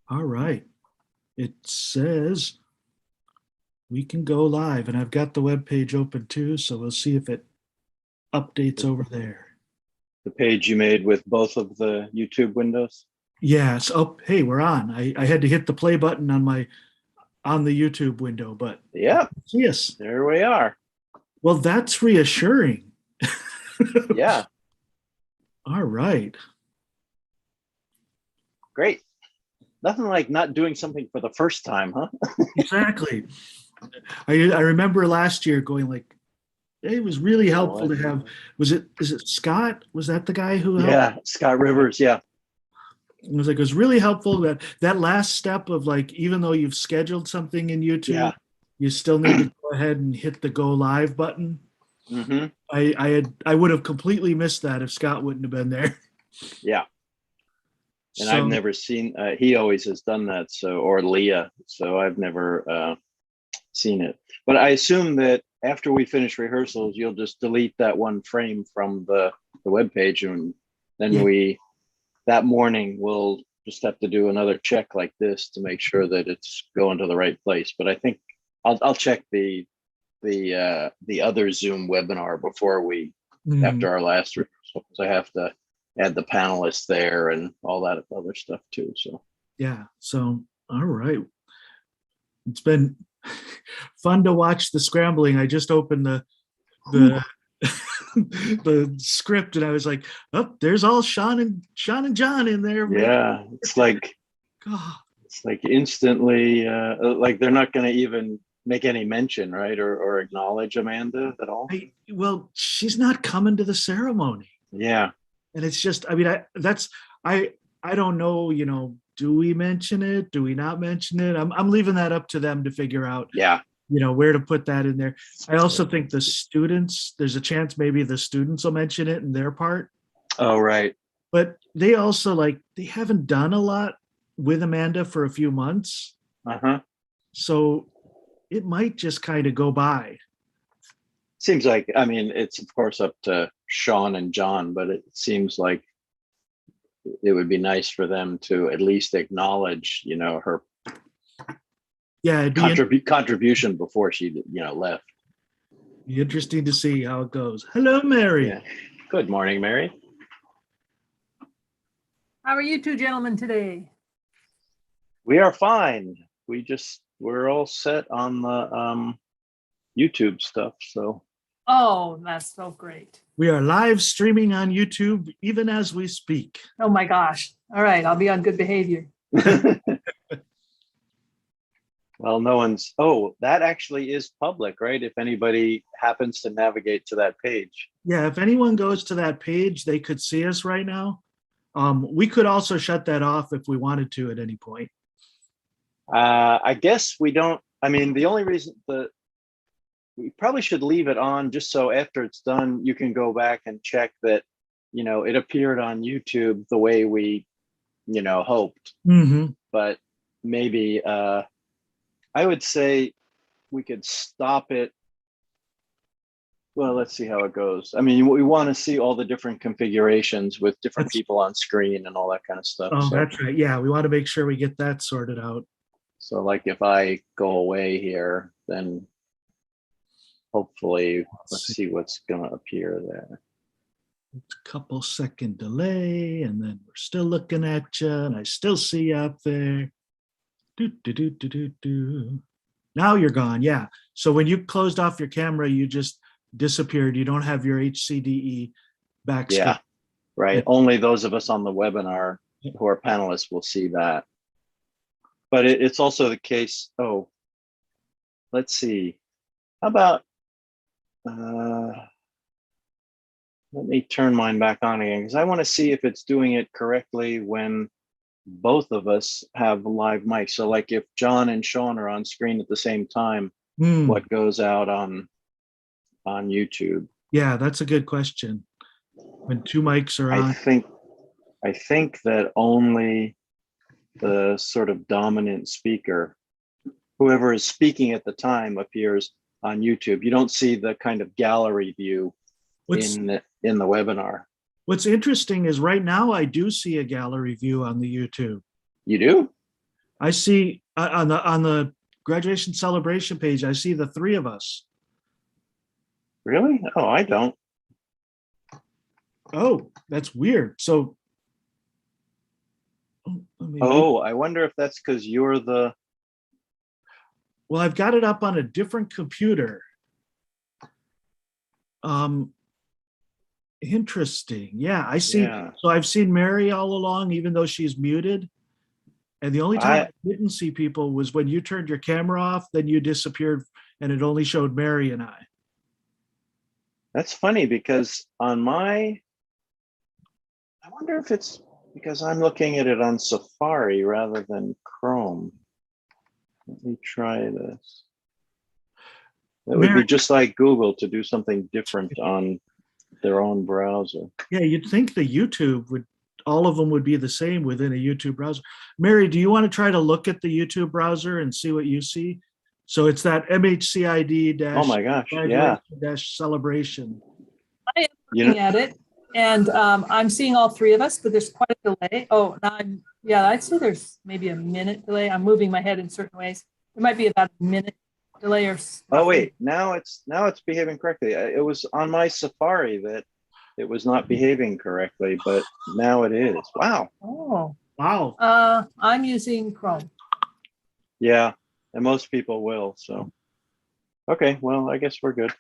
All right. It says we can go live, and I've got the web page open too, so we'll see if it updates over there. The page you made with both of the YouTube windows? Yes. Oh, hey, we're on. I had to hit the play button on the YouTube window, but Yep, yes. there we are. Well, that's reassuring. Yeah, All right. great. Nothing like not doing something for the first time, huh? Exactly. I remember last year going like, it was really You know helpful what? to have. Is it Scott? Was that the guy who helped? Yeah, Scott Rivers. Yeah, It was really helpful that last step of like, even though you've scheduled something in YouTube, yeah. you still need to go ahead and hit the go live button. Hmm. I would have completely missed that if Scott wouldn't have been there. Yeah, and I've So never seen. He always has done that. So, or Leah. So I've never seen it. But I assume that after we finish rehearsals, you'll just delete that one frame from the web page, and then yeah, we that morning we'll just have to do another check like this to make sure that it's going to the right place. But I think I'll check the other Zoom webinar before we mm, after our last rehearsal because I have to add the panelists there and all that other stuff too. So yeah. So all right, it's been fun to watch the scrambling. I just opened the the script and I was like, oh, there's all Sean and John in there making. yeah, Oh, it's like instantly like they're not going to even make any mention, right, or acknowledge Amanda at all. well, she's not coming to the ceremony, Yeah, and it's just, I mean, I I don't know, do we mention it? Do we not mention it? I'm leaving that up to them to figure out, yeah, where to put that in there. I also think the students, there's a chance maybe the students will mention it in their part, oh right, but they also like they haven't done a lot with Amanda for a few months, uh-huh. so it might just kind of go by. Seems like, I mean, it's of course up to Sean and John, but it seems like it would be nice for them to at least acknowledge, her Yeah, it'd contribution before she, left. be interesting to see how it goes. Hello, Mary. Yeah. Good morning, Mary. How are you two gentlemen today? We are fine. We're all set on the YouTube stuff. So Oh, that's so great. We are live streaming on YouTube even as we speak. Oh my gosh. All right, I'll be on good behavior. well, that actually is public, right? If anybody happens to navigate to that page. Yeah, if anyone goes to that page, they could see us right now. We could also shut that off if we wanted to at any point. I guess we don't. I mean, the only reason we probably should leave it on just so after it's done, you can go back and check that, it appeared on YouTube the way we, hoped. Mm-hmm. But maybe I would say we could stop it. Well, let's see how it goes. I mean, we want to see all the different configurations with different people on screen and all that kind of stuff. Oh, that's right. Yeah, we want to make sure we get that sorted out. So like if I go away here, then hopefully let's see what's going to appear there. It's a couple second delay, and then we're still looking at you, and I still see you up there. Do, do, do, do, do, do. Now you're gone. Yeah. So when you closed off your camera, you just disappeared. You don't have your HCDE back. Yeah, right. Only those of us on the webinar who are panelists will see that. But it's also the case. Oh, let's see. How about, let me turn mine back on again because I want to see if it's doing it correctly when both of us have live mics. So like if John and Sean are on screen at the same time, what goes out on YouTube? Yeah, that's a good question. When two mics are on. I think that only the sort of dominant speaker, whoever is speaking at the time, appears on YouTube. You don't see the kind of gallery view in the webinar. What's interesting is right now I do see a gallery view on the YouTube. You do? I see on the graduation celebration page, I see the three of us. Really? Oh, I don't. Oh, that's weird. So, let me Oh, I wonder if that's because you're the. well, I've got it up on a different computer. Interesting. Yeah, I see. Yeah. So I've seen Mary all along, even though she's muted. And the only time I didn't see people was when you turned your camera off, then you disappeared and it only showed Mary and I. That's funny because on my, I wonder if it's because I'm looking at it on Safari rather than Chrome. Let me try this. It would be Mary, just like Google to do something different on their own browser. yeah, you'd think the YouTube would, all of them would be the same within a YouTube browser. Mary, do you want to try to look at the YouTube browser and see what you see? So it's that MHCID Oh my gosh, yeah. graduation dash celebration. I am You looking know, at it, and I'm seeing all three of us, but there's quite a delay. Oh, now yeah, I'd say there's maybe a minute delay. I'm moving my head in certain ways. It might be about a minute delay or. oh wait, now it's behaving correctly. It was on my Safari that it was not behaving correctly, but now it is. Wow. Oh, Wow. I'm using Chrome. Yeah, and most people will. So, okay, well, I guess we're good.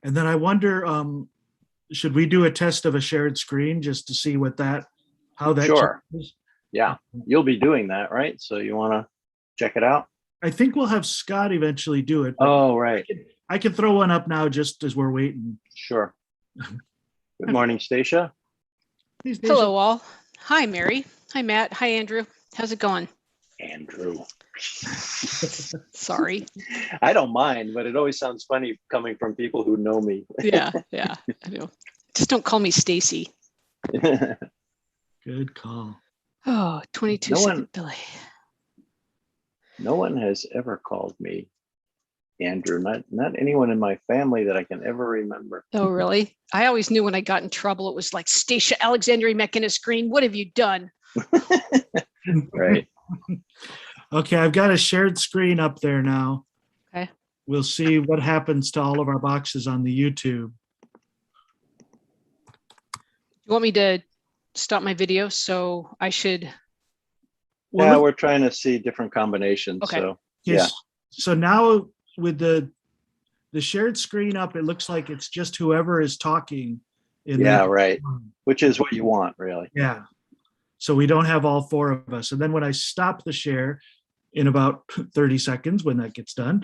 And then I wonder, should we do a test of a shared screen just to see how that Sure. changes? Yeah, you'll be doing that, right? So you want to check it out? I think we'll have Scott eventually do it. But Oh, right. I can throw one up now just as we're waiting. Sure. Good morning, Stacia. Hey, Stacia. Hello, all. Hi, Mary. Hi, Matt. Hi, Andrew. How's it going? Andrew. Sorry. I don't mind, but it always sounds funny coming from people who know me. Yeah, I know. Just don't call me Stacy. Good call. Oh, 22 No second one- delay. No one has ever called me Andrew, not anyone in my family that I can ever remember. Oh, really? I always knew when I got in trouble, it was like, Stacia Alexandria McInnes Green, what have you done? Right. Okay, I've got a shared screen up there now. Okay. We'll see what happens to all of our boxes on the YouTube. You want me to stop my video? So I should. Well, Yeah, we're trying to see different combinations. Okay. So yes. So now with the shared screen up, it looks like it's just whoever is talking. yeah, right. Which is what you want, really. Yeah. So we don't have all four of us. And then when I stop the share in about 30 seconds, when that gets done,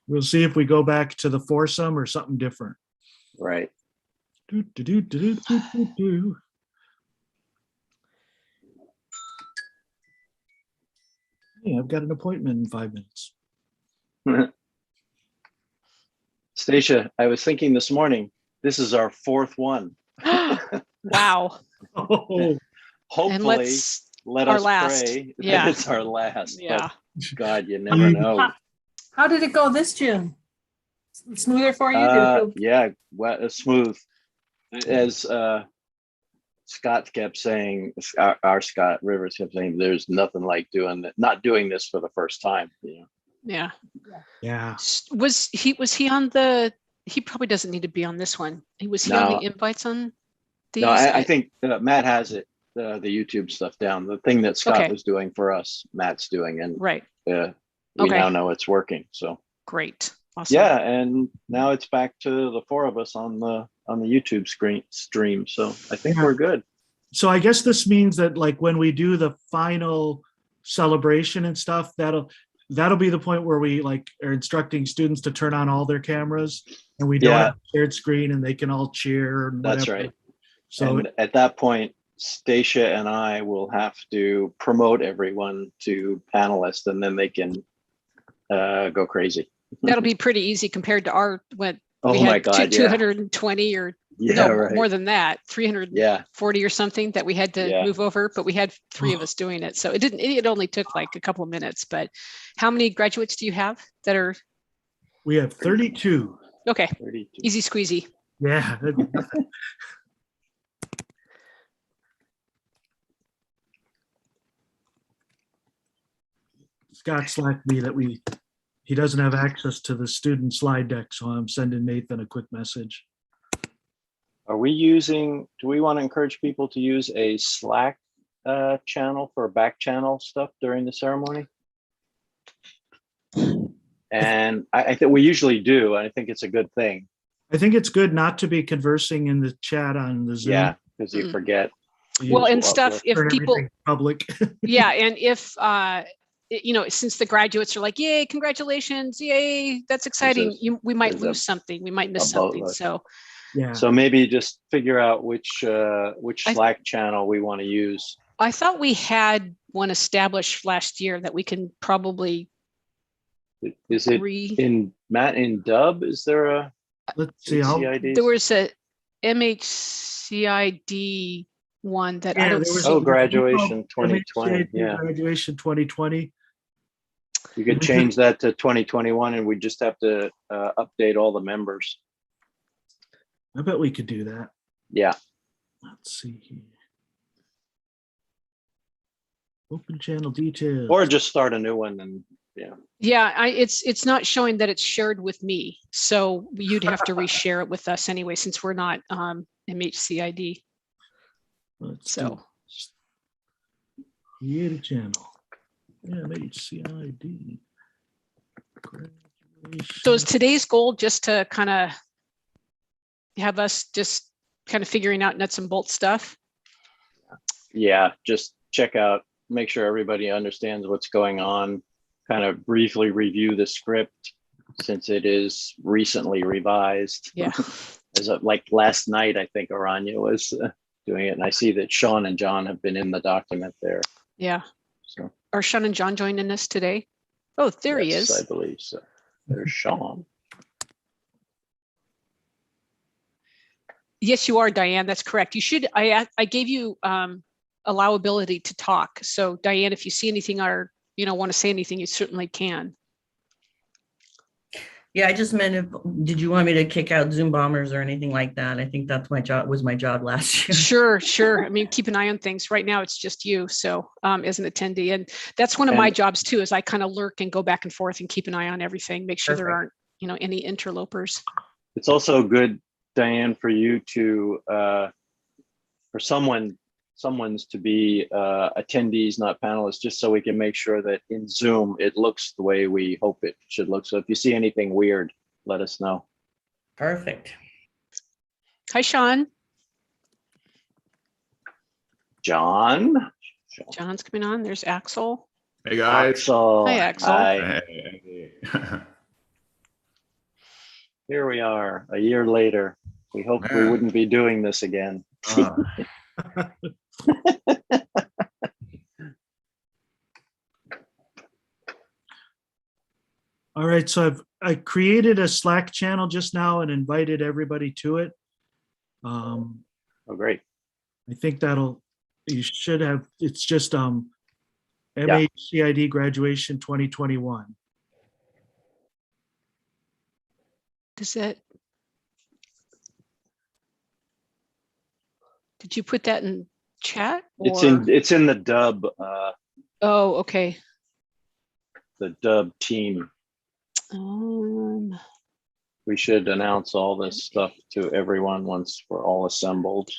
we'll see if we go back to the foursome or something different. Right. Do, do, do, do, do, do, do. Hey, I've got an appointment in 5 minutes. Stacia, I was thinking this morning, this is our fourth one. Wow. Oh, Hopefully, let our us last. pray Yeah. that it's our last. Yeah. But God, you never know. How did it go this June? Smoother for you? Did it feel- Yeah, well, smooth. As Scott kept saying, our Scott Rivers kept saying, there's nothing like not doing this for the first time. You know? Yeah. yeah. Was he on the, he probably doesn't need to be on this one. Was he on No. the invites on these? No, I think Matt has it, the YouTube stuff down. The thing that Scott Okay. was doing for us, Matt's doing, and Right. we Okay. now know it's working. So Great. Awesome. yeah, and now it's back to the four of us on the YouTube stream. So I think Yeah. we're good. So I guess this means that like when we do the final celebration and stuff, that'll be the point where we like are instructing students to turn on all their cameras and we don't Yeah. have a shared screen and they can all cheer and whatever. That's right. So And at that point, Stacia and I will have to promote everyone to panelists, and then they can go crazy. That'll be pretty easy compared to our, what Oh we my had God, yeah. 220 or Yeah, no, right. more than that, 340 Yeah, or something that we had to Yeah. move over, but we had three of us doing it. So it only took like a couple of minutes, but how many graduates do you have that are, we have 32. okay, 32. easy squeezy. Yeah. that'd be nothing. Scott slacked me that he doesn't have access to the student slide deck, so I'm sending Nathan a quick message. Do we want to encourage people to use a Slack channel for back channel stuff during the ceremony? And I think we usually do. I think it's a good thing. I think it's good not to be conversing in the chat on the Zoom. Yeah, because you forget. Well, and Just stuff, if Turn people, everything public. yeah, and if, since the graduates are like, yay, congratulations, yay, that's exciting, we might there's a- lose something, we might miss a something, boatload. so. Yeah. So maybe just figure out which I- Slack channel we want to use. I thought we had one established last year that we can probably Is it in Dub? Is there a Let's see. MHCID? there was a MHCID one that I don't there was see. Oh, graduation 2020. MHCID Yeah, Graduation 2020. you could change that to 2021, and we just have to update all the members. I bet we could do that. Yeah. Let's see here. Open channel details. Or just start a new one, and yeah. Yeah, it's not showing that it's shared with me, so you'd have to reshare it with us anyway, since we're not MHCID. Let's So do create a channel. MHCID. so is today's goal just to kind of have us just kind of figuring out nuts and bolts stuff? Yeah, just check out, make sure everybody understands what's going on, kind of briefly review the script since it is recently revised. Yeah. As of like last night, I think Aranya was doing it, and I see that Sean and John have been in the document there. Yeah. So Are Sean and John joining us today? Oh, there he yes, is. I believe so. There's Sean. Yes, you are, Diane. That's correct. You should, I gave you allowability to talk. So Diane, if you see anything or, want to say anything, you certainly can. Yeah, I just meant did you want me to kick out Zoom bombers or anything like that? I think that's my job last year. Sure. I mean, keep an eye on things. Right now, it's just you. So as an attendee, and that's one of my And- jobs too, is I kind of lurk and go back and forth and keep an eye on everything, make sure there Perfect. aren't, any interlopers. It's also good, Diane, for you to, for someone's to be attendees, not panelists, just so we can make sure that in Zoom, it looks the way we hope it should look. So if you see anything weird, let us know. Perfect. Hi, Sean. John? John's coming on. There's Axel. Hey guys. Axel. Hi, Axel. Hi. Hey. Here we are, a year later. We hoped we Man. wouldn't be doing this again. All right, so I created a Slack channel just now and invited everybody to it. Oh, great. I think you should have, it's just MHCID Graduation 2021. Does that? Did you put that in chat? It's or- in the Dub, Oh, okay. the Dub team. We should announce all this stuff to everyone once we're all assembled.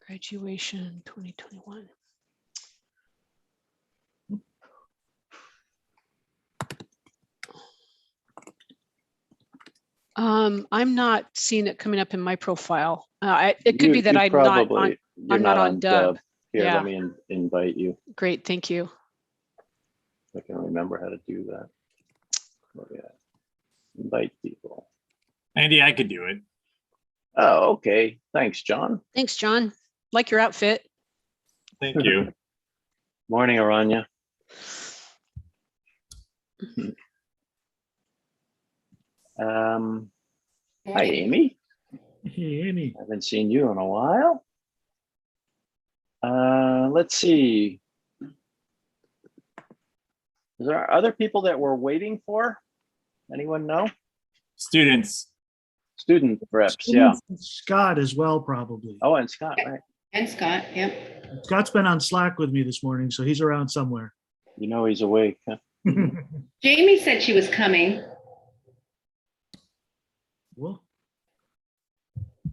Graduation 2021. I'm not seeing it coming up in my profile. It could be that I'm not on. You're I'm not on Dub. Here, Yeah. let me invite you. Great, thank you. I can remember how to do that. Oh, yeah. Invite people. Andy, I could do it. Oh, okay. Thanks, John. Thanks, John. Like your outfit. Thank you. Morning, Aranya. Hi, Amy. Hey, Amy. Haven't seen you in a while. Let's see. Is there other people that we're waiting for? Anyone know? Students. student reps, yeah. Scott as well, probably. Oh, and Scott, right. And Scott, yep. Scott's been on Slack with me this morning, so he's around somewhere. You know he's awake. Huh? Jamie said she was coming. Well,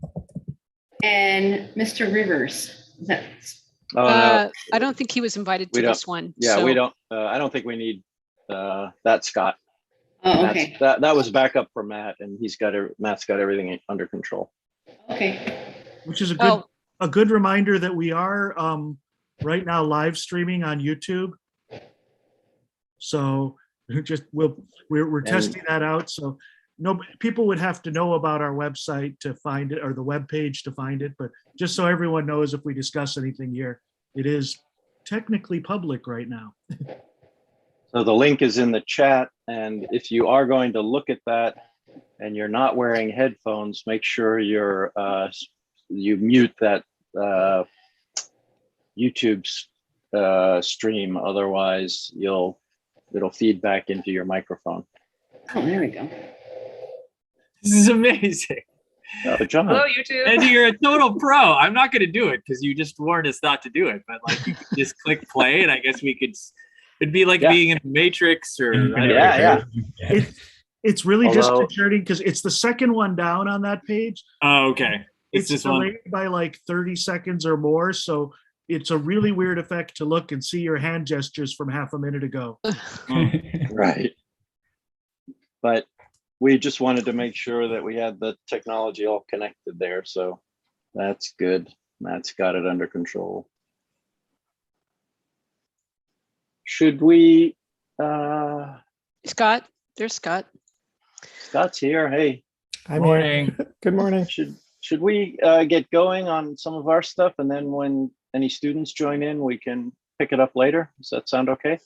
Mm-hmm. And Mr. Rivers. Is that, Oh, no. I don't think he was invited We to don't- this one. Yeah, so- we don't, I don't think we need that Scott. oh, Matt's- okay. That was backup for Matt, and Matt's got everything under control. Okay. which is Oh, a good reminder that we are right now live streaming on YouTube. So we're testing that out. So no, people would have to know about our website to find it, or the web page to find it. But just so everyone knows, if we discuss anything here, it is technically public right now. So the link is in the chat, and if you are going to look at that and you're not wearing headphones, make sure you mute that YouTube's stream. Otherwise, it'll feed back into your microphone. Oh, there we go. This is amazing. Oh, John. Hello, YouTube. And you're a total pro. I'm not going to do it because you just warned us not to do it. But like, you could just click play, and I guess we could. It'd be like Yeah. being in Matrix, or I don't know. Yeah. It's really Although- disconcerting because it's the second one down on that page. Oh, okay. It's this one. delayed by like 30 seconds or more. So it's a really weird effect to look and see your hand gestures from half a minute ago. Right. But we just wanted to make sure that we had the technology all connected there. So that's good. Matt's got it under control. Should we, Scott, there's Scott. Scott's here. Hey, I'm Morning. here. Good morning. should we get going on some of our stuff, and then when any students join in, we can pick it up later? Does that sound okay?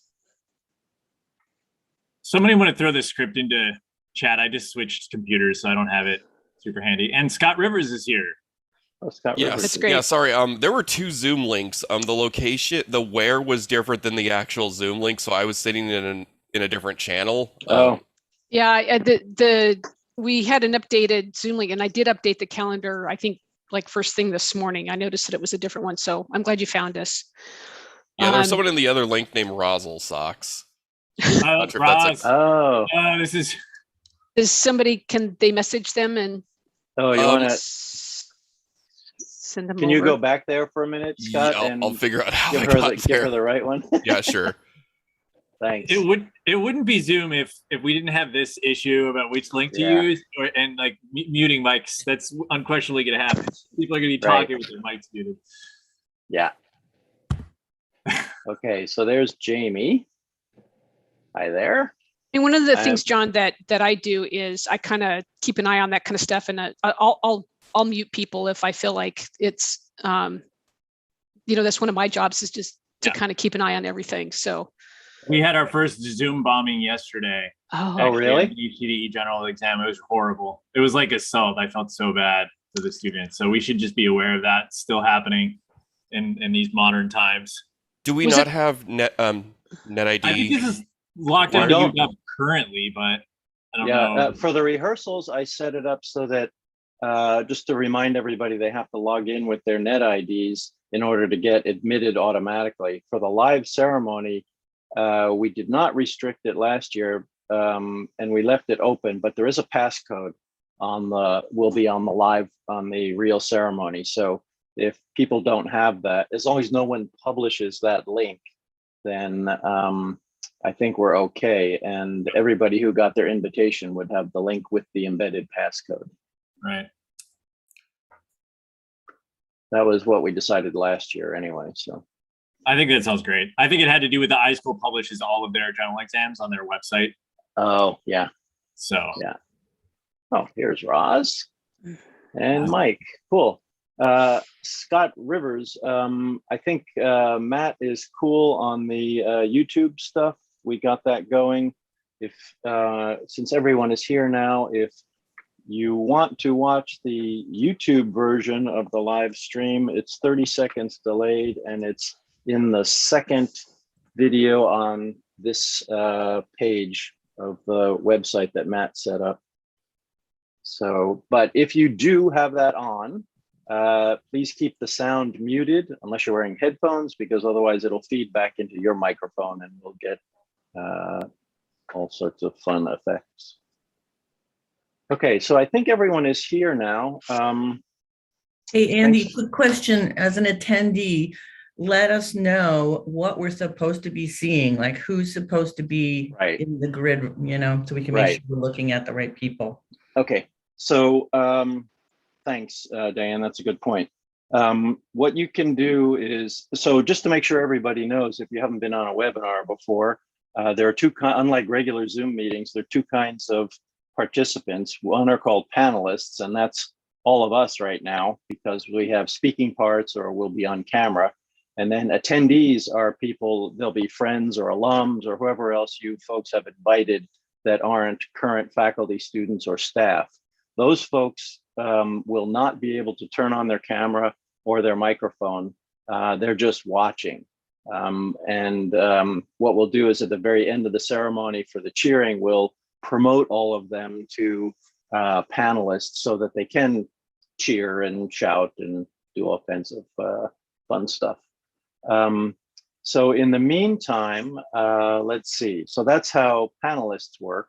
Somebody want to throw this script into chat? I just switched computers, so I don't have it super handy. And Scott Rivers is here. Oh, Scott Yes. Rivers. That's great. Yeah, sorry. There were two Zoom links. The location, the where was different than the actual Zoom link, so I was sitting in a different channel. Oh, Yeah, we had an updated Zoom link, and I did update the calendar, I think, like first thing this morning. I noticed that it was a different one, so I'm glad you found us. yeah, there's Um, someone in the other link named Rosal Socks. Not sure if that's Roz. oh, This is Is somebody, can they message them and oh, you want to, send them can you over? go back there for a minute, Scott? Yeah, and I'll figure out how give I her, got give her there. the right one? Yeah, sure. Thanks. it wouldn't be Zoom if we didn't have this issue about which link to Yeah. use, and like muting mics. That's unquestionably going to happen. People are going to be Right. talking with their mics muted. Yeah. Okay, so there's Jamie. Hi there. And one of the I things, have- John, that I do is I kind of keep an eye on that kind of stuff, and I'll mute people if I feel like it's, that's one of my jobs, is just to Yeah. kind of keep an eye on everything. So, We had our first Zoom bombing yesterday. Oh, Actually, really? at the HCD general exam. It was horrible. It was like assault. I felt so bad for the students. So we should just be aware of that still happening in these modern times. Do we Was not it- have net I think ID? this is locked down We to don't. UW currently, but I don't Yeah, know. for the rehearsals, I set it up so that just to remind everybody, they have to log in with their net IDs in order to get admitted automatically. For the live ceremony, we did not restrict it last year, and we left it open, but there is a passcode will be on the real ceremony. So if people don't have that, as long as no one publishes that link, then I think we're okay. And everybody who got their invitation would have the link with the embedded passcode. Right. That was what we decided last year anyway, so. I think that sounds great. I think it had to do with the iSchool publishes all of their general exams on their website. Oh, yeah. So Yeah. Oh, here's Roz and Mike. Cool. Scott Rivers, I think Matt is cool on the YouTube stuff. We got that going. If since everyone is here now, if you want to watch the YouTube version of the live stream, it's 30 seconds delayed, and it's in the second video on this page of the website that Matt set up. So, but if you do have that on, please keep the sound muted unless you're wearing headphones, because otherwise it'll feed back into your microphone and we'll get all sorts of fun effects. Okay, so I think everyone is here now. Hey, Andy, Thanks. quick question. As an attendee, let us know what we're supposed to be seeing, like who's supposed to be Right. in the grid, you know, so we can make Right. sure we're looking at the right people. Okay, so thanks, Diane, that's a good point. What you can do is, so just to make sure everybody knows, if you haven't been on a webinar before, there are two, unlike regular Zoom meetings, there are two kinds of participants. One are called panelists, and that's all of us right now, because we have speaking parts or we'll be on camera. And then attendees are people, they'll be friends or alums or whoever else you folks have invited that aren't current faculty, students, or staff. Those folks will not be able to turn on their camera or their microphone. They're just watching. What we'll do is at the very end of the ceremony for the cheering, we'll promote all of them to panelists so that they can cheer and shout and do all kinds of fun stuff. So in the meantime, let's see. So that's how panelists work.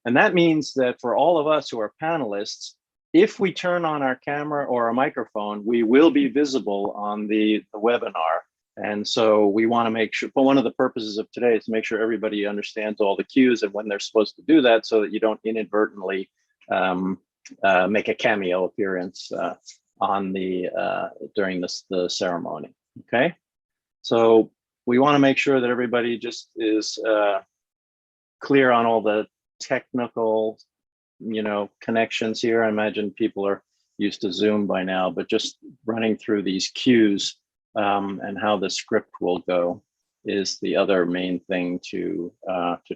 And that means that for all of us who are panelists, if we turn on our camera or a microphone, we will be visible on the webinar. And so we want to make sure, but one of the purposes of today is to make sure everybody understands all the cues and when they're supposed to do that, so that you don't inadvertently make a cameo appearance on the during the ceremony. Okay, so we want to make sure that everybody just is clear on all the technical, connections here. I imagine people are used to Zoom by now, but just running through these cues and how the script will go is the other main thing to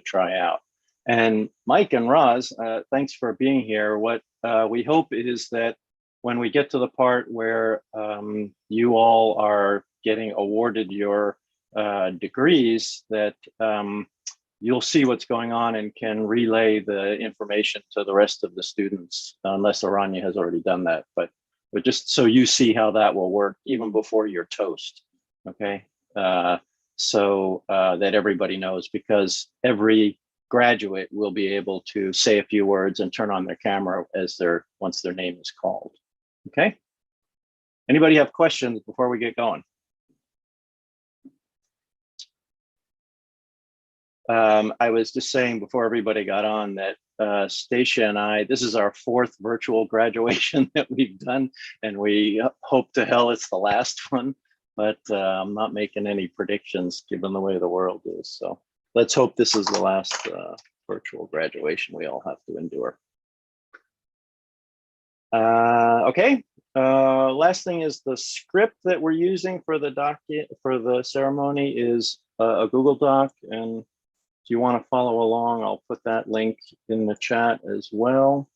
try out. And Mike and Roz, thanks for being here. What we hope is that when we get to the part where you all are getting awarded your degrees, that you'll see what's going on and can relay the information to the rest of the students, unless Aranya has already done that. But just so you see how that will work even before your toast, okay? So that everybody knows, because every graduate will be able to say a few words and turn on their camera once their name is called, okay? Anybody have questions before we get going? I was just saying before everybody got on that Stacia and I, this is our 4th virtual graduation that we've done, and we hope to hell it's the last one, but I'm not making any predictions given the way the world is. So let's hope this is the last virtual graduation we all have to endure. Okay, last thing is the script that we're using for the ceremony is a Google Doc, and if you want to follow along, I'll put that link in the chat as well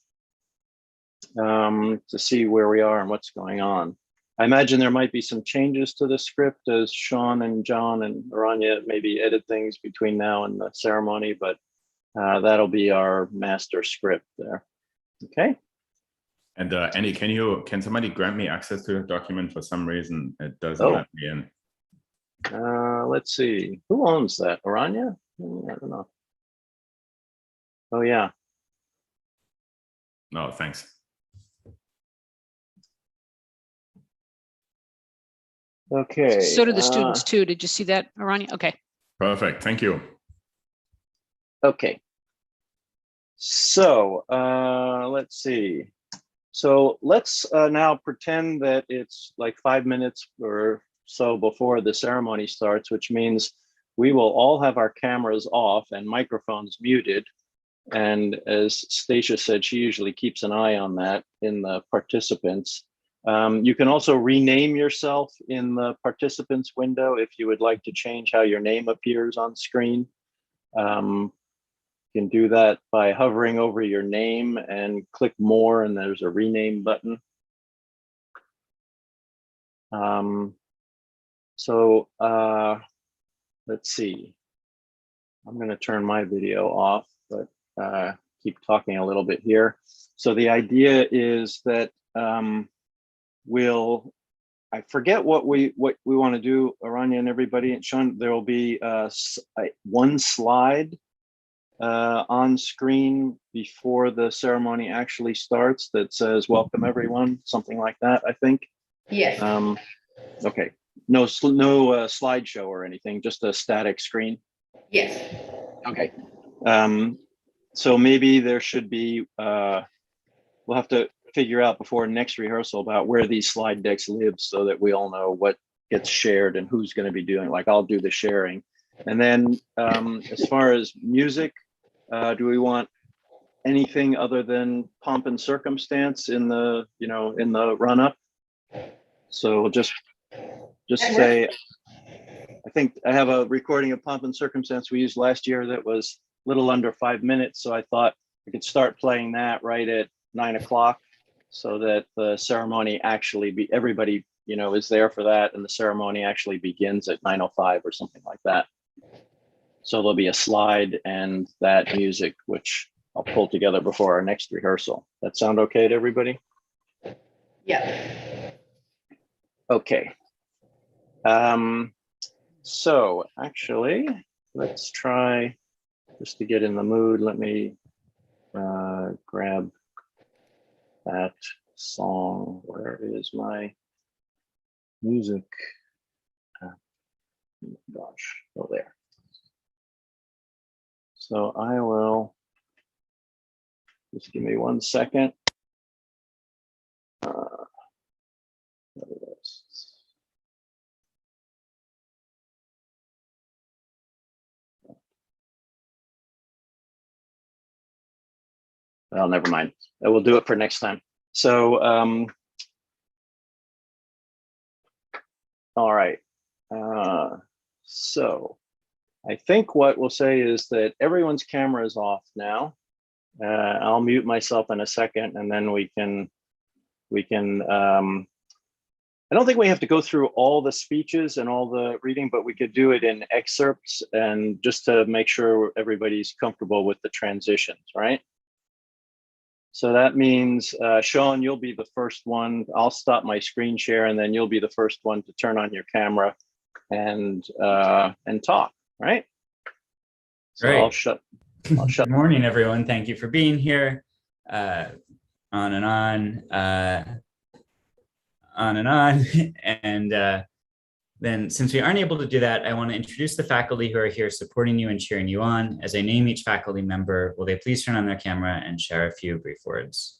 to see where we are and what's going on. I imagine there might be some changes to the script as Sean and John and Aranya maybe edit things between now and the ceremony, but that'll be our master script there. Okay. And Andy, can somebody grant me access to the document? For some reason, it doesn't let me in. Let's see, who owns that? Aranya? I don't know. Oh yeah. No, thanks. Okay. So do the students too. Did you see that, Aranya? Okay. Perfect. Thank you. Okay. So let's see. So let's now pretend that it's like 5 minutes or so before the ceremony starts, which means we will all have our cameras off and microphones muted. And as Stacia said, she usually keeps an eye on that in the participants. You can also rename yourself in the participants window if you would like to change how your name appears on screen. You can do that by hovering over your name and click more, and there's a rename button. Let's see. I'm going to turn my video off, but keep talking a little bit here. So the idea is that I forget what we want to do, Aranya and everybody, and Sean, there will be one slide on screen before the ceremony actually starts that says welcome everyone, something like that, I think. Yes. Okay, no slideshow or anything, just a static screen. Yes. Okay. So maybe there should be, we'll have to figure out before next rehearsal about where these slide decks live so that we all know what gets shared and who's going to be doing. Like, I'll do the sharing. And then as far as music, do we want anything other than pomp and circumstance in the, in the run up? So just say, I think I have a recording of pomp and circumstance we used last year that was a little under 5 minutes. So I thought we could start playing that right at 9 o'clock so that the ceremony actually everybody, is there for that. And the ceremony actually begins at 9:05 or something like that. So there'll be a slide and that music, which I'll pull together before our next rehearsal. That sound okay to everybody? Yeah. Okay. So actually, let's try, just to get in the mood, let me grab that song. Where is my music? Gosh, oh, there. So I will, just give me 1 second. There it is. Well, never mind. I will do it for next time. So, all right. So I think what we'll say is that everyone's camera is off now. I'll mute myself in a second, and then we can, I don't think we have to go through all the speeches and all the reading, but we could do it in excerpts, and just to make sure everybody's comfortable with the transitions, right? So that means, Sean, you'll be the first one. I'll stop my screen share, and then you'll be the first one to turn on your camera and talk, right? So Great. I'll shut. Good morning, everyone. Thank you for being here. On and on, on and on. And then, since we aren't able to do that, I want to introduce the faculty who are here supporting you and cheering you on. As I name each faculty member, will they please turn on their camera and share a few brief words?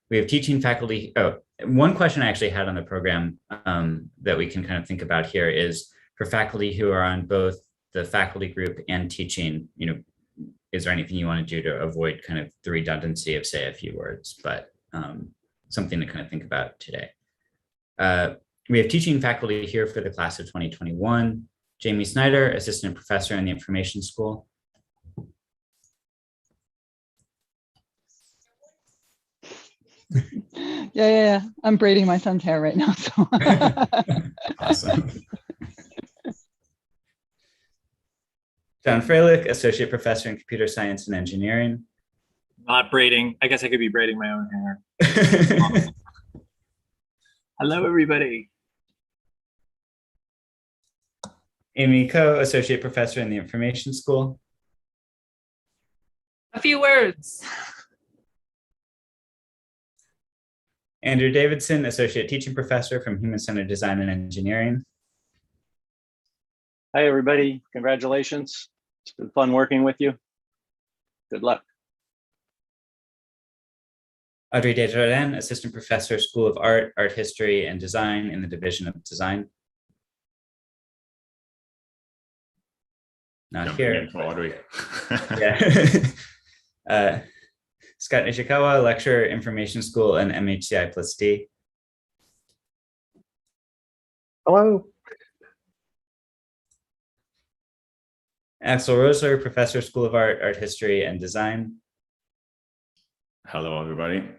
We have teaching faculty. Oh, one question I actually had on the program that we can kind of think about here is for faculty who are on both the faculty group and teaching, is there anything you want to do to avoid kind of the redundancy of, say, a few words, but something to kind of think about today. We have teaching faculty here for the class of 2021. Jamie Snyder, assistant professor in the information school. Yeah. I'm braiding my son's hair right now. So. Awesome. John Freilich, associate professor in computer science and engineering. Not braiding. I guess I could be braiding my own hair. Hello, everybody. Amy Ko, associate professor in the information school. A few words. Andrew Davidson, associate teaching professor from human-centered design and engineering. Hi, everybody. Congratulations. It's been fun working with you. Good luck. Audrey Desjardins, assistant professor, School of Art, Art History, and Design in the Division of Design. Not here. Audrey. Yeah. Scott Nishikawa, lecturer, Information School, and MHCI+D. Hello. Axel Rosler, professor, School of Art, Art History, and Design. Hello, everybody.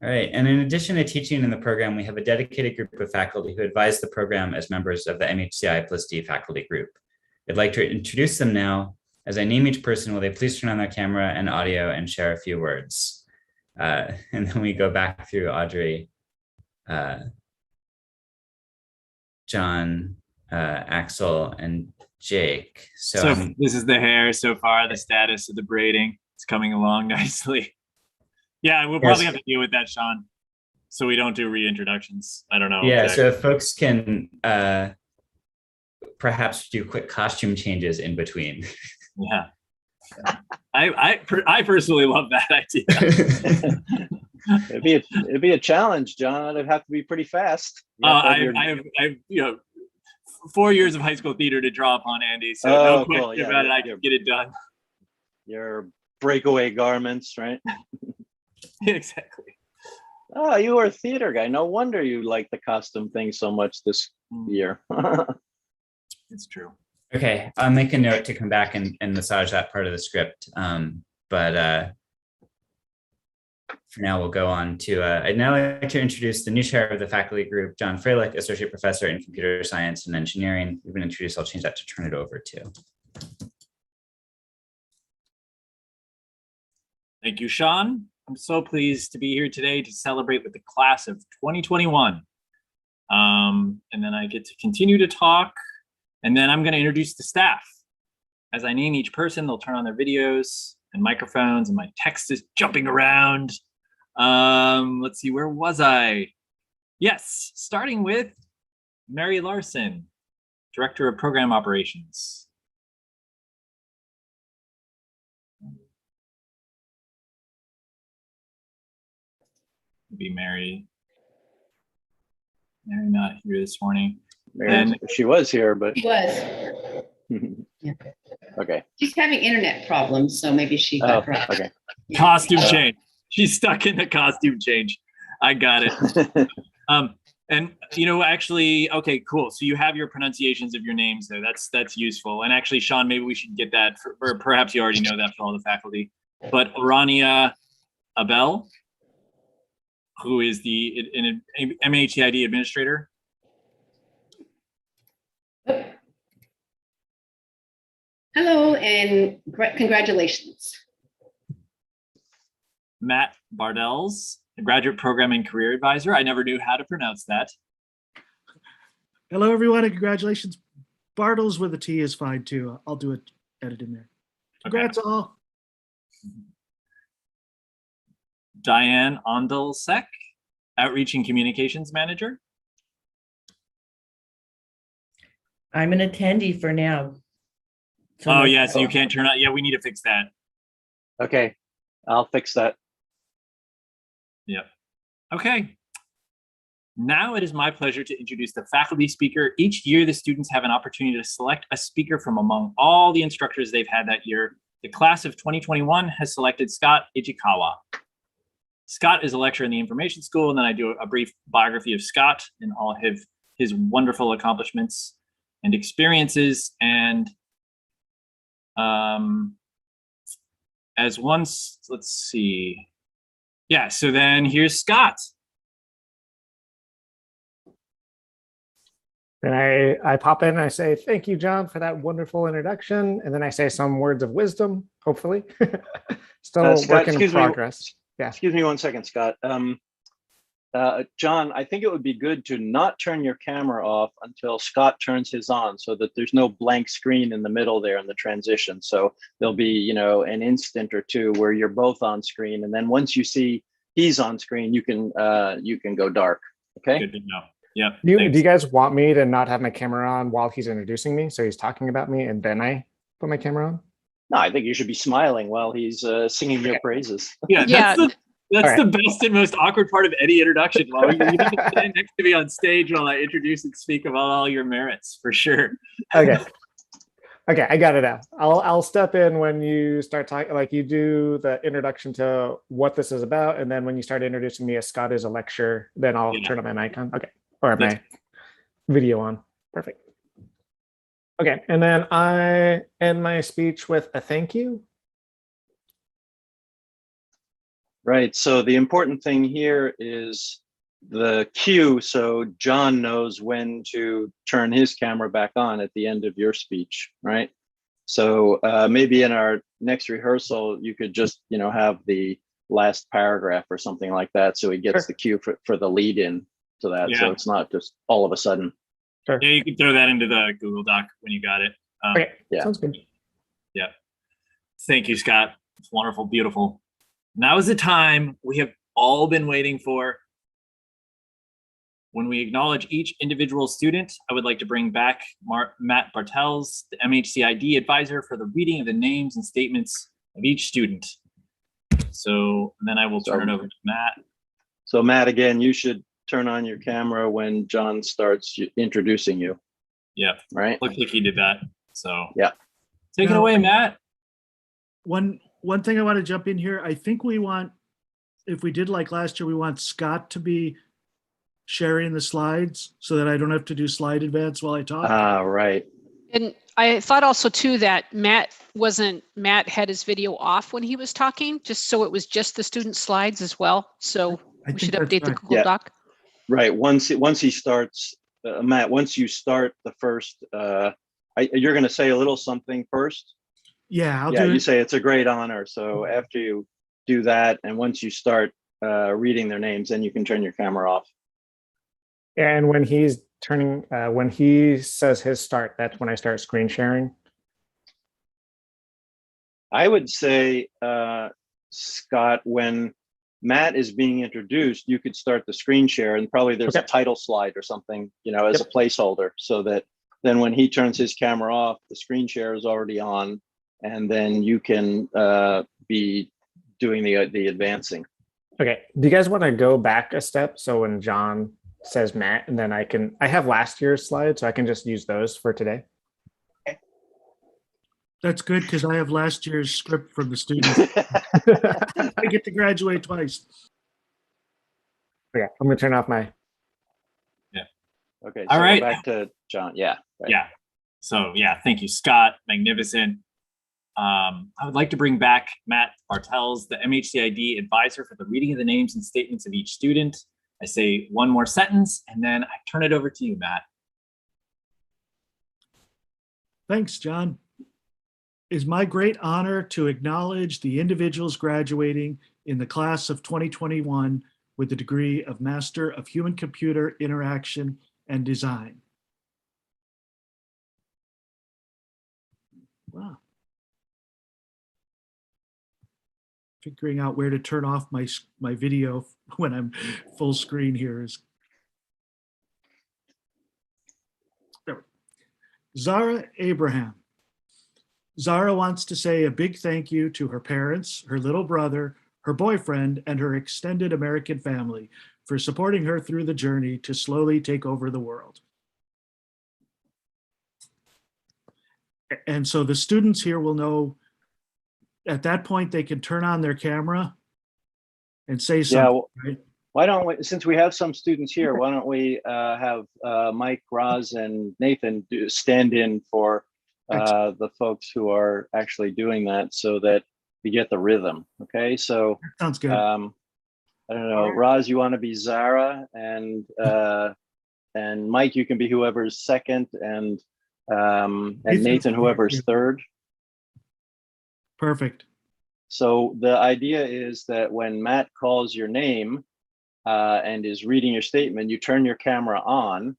All right, and in addition to teaching in the program, we have a dedicated group of faculty who advise the program as members of the MHCI+D faculty group. I'd like to introduce them now. As I name each person, will they please turn on their camera and audio and share a few words? And then we go back through Audrey, John, Axel, and Jake. So this is the hair so far, the status of the braiding. It's coming along nicely. Yeah, we'll probably have to deal with that, Sean. So we don't do reintroductions. I don't know. Yeah, exactly. so if folks can perhaps do quick costume changes in between. Yeah. I personally love that idea. It'd be a challenge, John. It'd have to be pretty fast. I have 4 years of high school theater to draw upon, Andy. So no question about it. I can get it done. Your breakaway garments, right? Exactly. Oh, you were a theater guy. No wonder you like the costume thing so much this year. It's true. Okay, I'll make a note to come back and massage that part of the script. But for now, we'll go on to, I'd now like to introduce the new chair of the faculty group, John Freilich, Associate Professor in Computer Science and Engineering. We've been introduced, I'll change that to turn it over to. Thank you, Sean. I'm so pleased to be here today to celebrate with the class of 2021. And then I get to continue to talk, and then I'm going to introduce the staff. As I name each person, they'll turn on their videos and microphones, and my text is jumping around. Let's see, where was I? Yes, starting with Mary Larson, Director of Program Operations. Be Mary. Mary not here this morning. Mary, she was here, but She was. Yeah. Okay. She's having internet problems, so maybe she got dropped. Okay. Costume change. She's stuck in the costume change. I got it. And actually, okay, cool. So you have your pronunciations of your names there. That's useful. And actually, Sean, maybe we should get that, or perhaps you already know that for all the faculty. But Orania Abel, who is an MHCID administrator. Hello and congratulations. Matt Bardells, a graduate program and career advisor. I never knew how to pronounce that. Hello, everyone, and congratulations. Bartles with a T is fine too. I'll do it, edit in there. Congrats all. Diane Ondelsek, Outreach and Communications Manager. I'm an attendee for now. So Oh, yeah, so you can't turn on. Yeah, we need to fix that. Okay, I'll fix that. Yep. Okay. Now it is my pleasure to introduce the faculty speaker. Each year, the students have an opportunity to select a speaker from among all the instructors they've had that year. The class of 2021 has selected Scott Ichikawa. Scott is a lecturer in the Information School, and then I do a brief biography of Scott and all of his wonderful accomplishments and experiences. And let's see. Yeah, so then here's Scott. Then I pop in and I say, thank you, John, for that wonderful introduction. And then I say some words of wisdom, hopefully. Still Scott, work in progress. Yeah. Excuse me 1 second, Scott. John, I think it would be good to not turn your camera off until Scott turns his on, so that there's no blank screen in the middle there in the transition. So there'll be, an instant or two where you're both on screen, and then once you see he's on screen, you can go dark. Okay. Good to know. Yeah. Do you guys want me to not have my camera on while he's introducing me, so he's talking about me, and then I put my camera on? No, I think you should be smiling while he's singing your praises. Yeah, that's the best and most awkward part of any introduction. While you need to stand next to me on stage while I introduce and speak about all your merits, for sure. Okay. Okay, I got it now. I'll step in when you start talking, like you do the introduction to what this is about, and then when you start introducing me as Scott is a lecturer, then I'll turn on my mic on. Okay, or my video on. Perfect. Okay, and then I end my speech with a thank you. Right, so the important thing here is the cue, so John knows when to turn his camera back on at the end of your speech, right? So maybe in our next rehearsal, you could just, have the last paragraph or something like that. So he gets the cue for the lead in to that. So Yeah. it's not just all of a sudden. Sure. Yeah, you can throw that into the Google Doc when you got it. Okay. Yeah. Sounds good. Yeah. Thank you, Scott. It's wonderful, beautiful. Now is the time we have all been waiting for. When we acknowledge each individual student, I would like to bring back Matt Bartels, the MHCID advisor, for the reading of the names and statements of each student. So then I will turn it over to Matt. So Matt, again, you should turn on your camera when John starts introducing you. Yeah. Right. Looks like he did that. So yeah. Take it away, Matt. One thing I want to jump in here. I think we want, if we did like last year, we want Scott to be sharing the slides so that I don't have to do slide advance while I talk. Right. And I thought also too that Matt had his video off when he was talking, just so it was just the student slides as well. So we should update the Google Doc. Right. Once he starts, Matt, once you start the first, you're going to say a little something first. Yeah, I'll do it. You say it's a great honor. So after you do that, and once you start reading their names, then you can turn your camera off. And when he's turning, when he says his start, that's when I start screen sharing. I would say, Scott, when Matt is being introduced, you could start the screen share, and probably there's a title slide or something, as a placeholder, so that then when he turns his camera off, the screen share is already on, and then you can be doing the advancing. Okay. Do you guys want to go back a step? So when John says Matt, and then I have last year's slides, so I can just use those for today. That's good, because I have last year's script from the students. I get to graduate twice. Okay, I'm going to turn off my. Yeah. Okay. All so right. Back to John. Yeah. Right. Yeah. So yeah, thank you, Scott. Magnificent. I would like to bring back Matt Bartels, the MHCID advisor, for the reading of the names and statements of each student. I say one more sentence, and then I turn it over to you, Matt. Thanks, John. It's my great honor to acknowledge the individuals graduating in the class of 2021 with the degree of Master of Human-Computer Interaction and Design. Wow. Figuring out where to turn off my video when I'm full screen here is. There. Zara Abraham. Zara wants to say a big thank you to her parents, her little brother, her boyfriend, and her extended American family for supporting her through the journey to slowly take over the world. And so the students here will know at that point they can turn on their camera and say something. Yeah, right? why don't we, since we have some students here, why don't we have Mike, Roz, and Nathan stand in for the folks who are actually doing that, so that we get the rhythm. Okay, so sounds good. I don't know, Roz, you want to be Zara, and Mike, you can be whoever's second, and Nathan, whoever's third. Perfect. So the idea is that when Matt calls your name and is reading your statement, you turn your camera on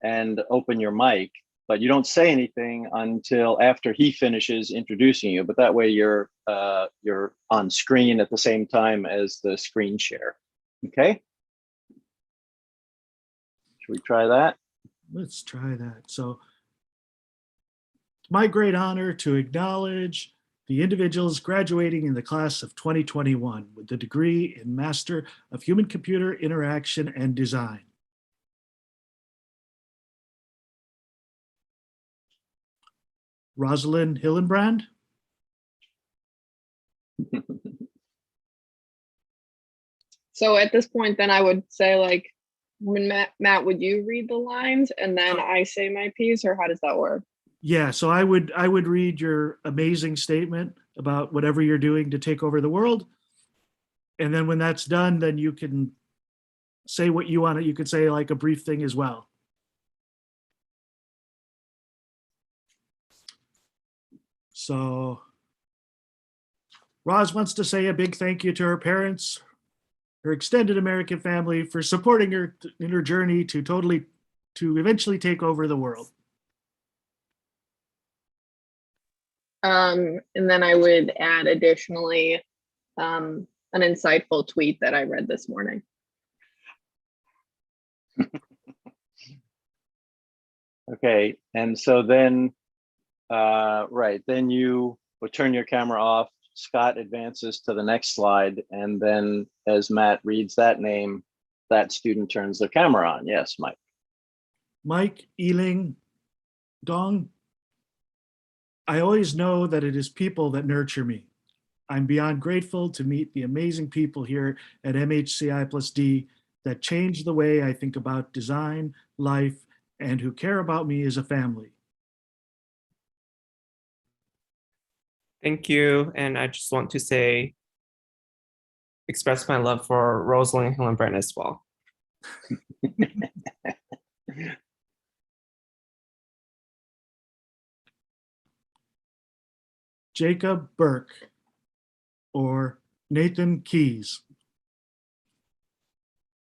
and open your mic, but you don't say anything until after he finishes introducing you. But that way you're on screen at the same time as the screen share. Okay. Should we try that? Let's try that. So it's my great honor to acknowledge the individuals graduating in the class of 2021 with the degree in Master of Human-Computer Interaction and Design. Rosalind Hillenbrand. So at this point, then I would say, like, when Matt, would you read the lines and then I say my piece, or how does that work? Yeah, so I would read your amazing statement about whatever you're doing to take over the world. And then when that's done, then you can say what you want. You could say like a brief thing as well. So Roz wants to say a big thank you to her parents, her extended American family for supporting her in her journey to eventually take over the world. And then I would add additionally an insightful tweet that I read this morning. Okay, and so then, right, then you would turn your camera off. Scott advances to the next slide, and then as Matt reads that name, that student turns their camera on. Yes, Mike. Mike Ealing Dong. I always know that it is people that nurture me. I'm beyond grateful to meet the amazing people here at MHCI+D that change the way I think about design, life, and who care about me as a family. Thank you. And I just want to say, express my love for Rosalind Hillenbrand as well. Jacob Burke or Nathan Keys.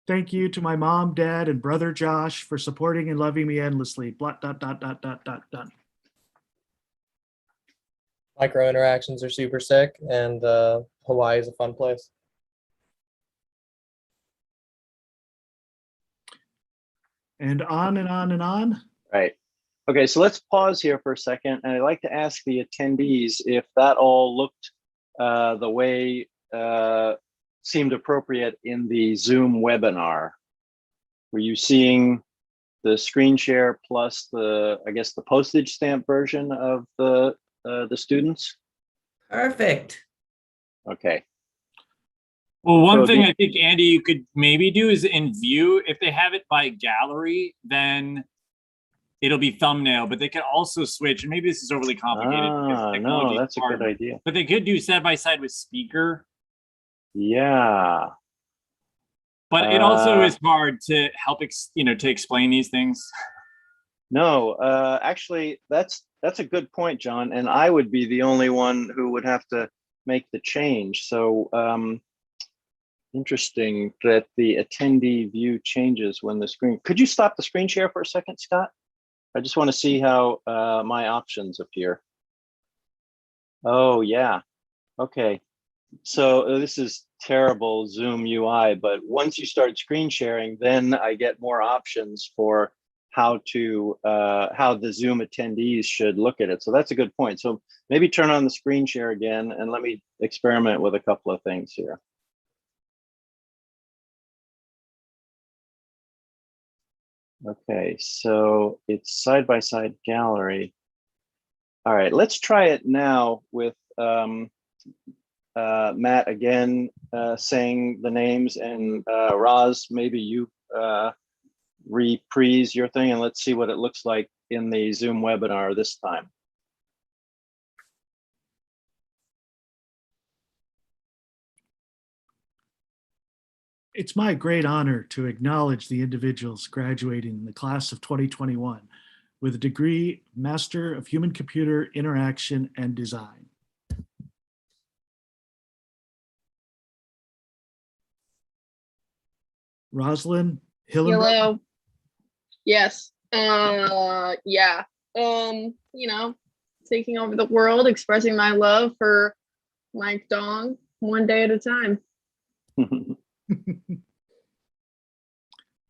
Thank you to my mom, dad, and brother Josh for supporting and loving me endlessly. Blah, dot, dot, dot, dot, dot, dot. Micro interactions are super sick, and Hawaii is a fun place. And on and on and on. Right. Okay, so let's pause here for a second. And I'd like to ask the attendees if that all looked the way seemed appropriate in the Zoom webinar. Were you seeing the screen share plus the, I guess, the postage stamp version of the students? Perfect. Okay. Well, one So thing the- I think, Andy, you could maybe do is in view, if they have it by gallery, then it'll be thumbnail, but they could also switch, and maybe this is overly complicated. because No, technology is that's a hard, good idea. But they could do side by side with speaker. Yeah. But it also is hard to help, to explain these things. No, actually, that's a good point, John. And I would be the only one who would have to make the change. So interesting that the attendee view changes when the screen. Could you stop the screen share for a second, Scott? I just want to see how my options appear. Oh, yeah. Okay. So this is terrible Zoom UI, but once you start screen sharing, then I get more options for how the Zoom attendees should look at it. So that's a good point. So maybe turn on the screen share again, and let me experiment with a couple of things here. Okay, so it's side-by-side gallery. All right, let's try it now with Matt again saying the names, and Roz, maybe you reprise your thing, and let's see what it looks like in the Zoom webinar this time. It's my great honor to acknowledge the individuals graduating in the class of 2021 with a degree Master of Human-Computer Interaction and Design. Rosalind Hillenbrand. Hello. Yes. Yeah. Taking over the world, expressing my love for Mike Dong one day at a time.